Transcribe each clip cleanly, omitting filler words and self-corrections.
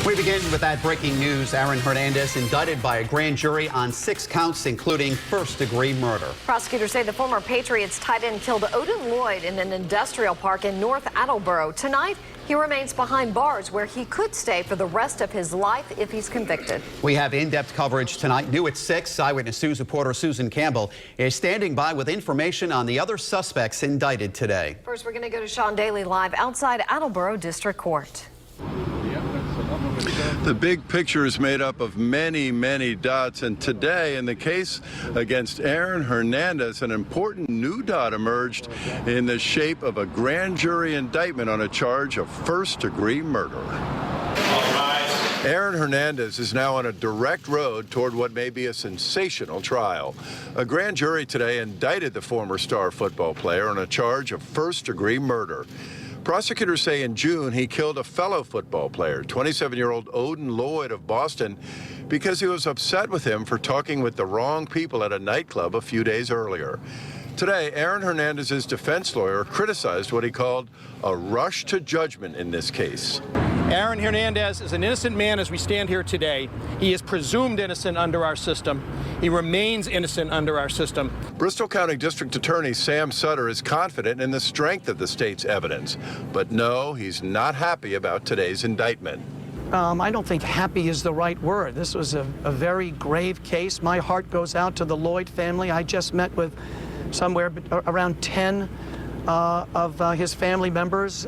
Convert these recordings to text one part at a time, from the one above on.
We begin with that breaking news. Aaron Hernandez indicted by a grand jury on 6 counts, including first-degree murder. Prosecutors say the former Patriots tight end killed Odin Lloyd in an industrial park in North Attleboro. Tonight, he remains behind bars where he could stay for the rest of his life if he's convicted. We have in-depth coverage tonight. New at 6, Eyewitness News reporter Susan Campbell is standing by with information on the other suspects indicted today. First, we're going to go to Sean Daly live outside Attleboro District Court. The big picture is made up of many, many dots, and today, in the case against Aaron Hernandez, an important new dot emerged in the shape of a grand jury indictment on a charge of first-degree murder. Aaron Hernandez is now on a direct road toward what may be a sensational trial. A grand jury today indicted the former star football player on a charge of first-degree murder. Prosecutors say in June he killed a fellow football player, 27-year-old Odin Lloyd of Boston, because he was upset with him for talking with the wrong people at a nightclub a few days earlier. Today, Aaron Hernandez's defense lawyer criticized what he called a rush to judgment in this case. Aaron Hernandez is an innocent man as we stand here today. He is presumed innocent under our system. He remains innocent under our system. Bristol County District Attorney Sam Sutter is confident in the strength of the state's evidence. But no, he's not happy about today's indictment. I don't think happy is the right word. This was a very grave case. My heart goes out to the Lloyd family. I just met with somewhere around 10 of his family members.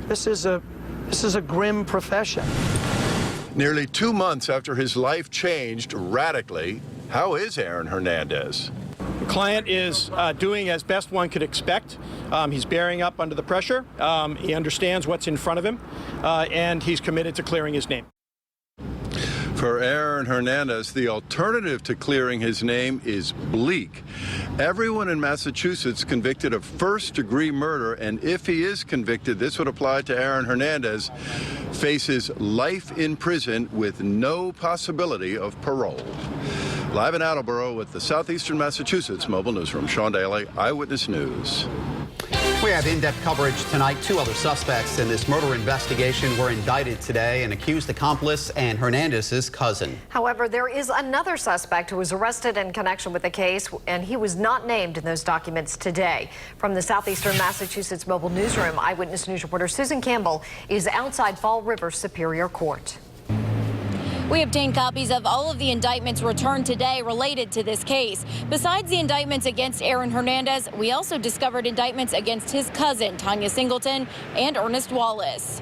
This is a grim profession. Nearly 2 months after his life changed radically, how is Aaron Hernandez? The client is doing as best one could expect. He's bearing up under the pressure. He understands what's in front of him, and he's committed to clearing his name. For Aaron Hernandez, the alternative to clearing his name is bleak. Everyone in Massachusetts convicted of first-degree murder, and if he is convicted, this would apply to Aaron Hernandez, faces life in prison with no possibility of parole. Live in Attleboro with the Southeastern Massachusetts Mobile Newsroom, Sean Daly, Eyewitness News. We have in-depth coverage tonight. 2 other suspects in this murder investigation were indicted today, an accused accomplice and Hernandez's cousin. However, there is another suspect who was arrested in connection with the case, and he was not named in those documents today. From the Southeastern Massachusetts Mobile Newsroom, Eyewitness News reporter Susan Campbell is outside Fall River Superior Court. We obtained copies of all of the indictments returned today related to this case. Besides the indictments against Aaron Hernandez, we also discovered indictments against his cousin, Tanya Singleton, and Ernest Wallace.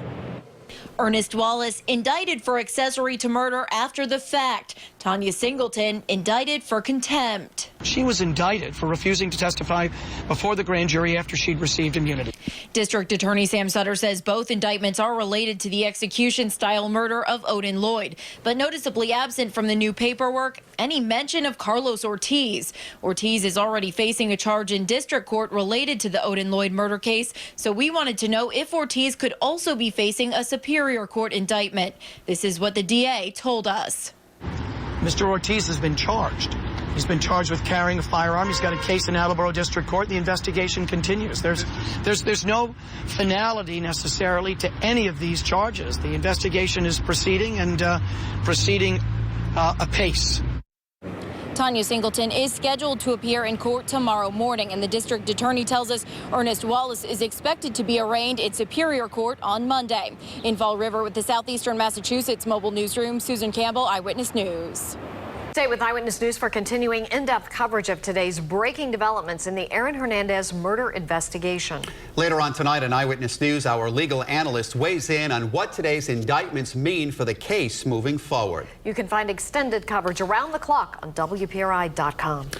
Ernest Wallace indicted for accessory to murder after the fact. Tanya Singleton indicted for contempt. She was indicted for refusing to testify before the grand jury after she'd received immunity. District Attorney Sam Sutter says both indictments are related to the execution-style murder of Odin Lloyd, but noticeably absent from the new paperwork any mention of Carlos Ortiz. Ortiz is already facing a charge in district court related to the Odin Lloyd murder case, so we wanted to know if Ortiz could also be facing a Superior Court indictment. This is what the DA told us. Mr. Ortiz has been charged. He's been charged with carrying a firearm. He's got a case in Attleboro District Court. The investigation continues. There's no finality necessarily to any of these charges. The investigation is proceeding and proceeding apace. Tanya Singleton is scheduled to appear in court tomorrow morning, and the district attorney tells us Ernest Wallace is expected to be arraigned in Superior Court on Monday. In Fall River with the Southeastern Massachusetts Mobile Newsroom, Susan Campbell, Eyewitness News. Stay with Eyewitness News for continuing in-depth coverage of today's breaking developments in the Aaron Hernandez murder investigation. Later on tonight on Eyewitness News, our legal analyst weighs in on what today's indictments mean for the case moving forward. You can find extended coverage around the clock on WPRI.com.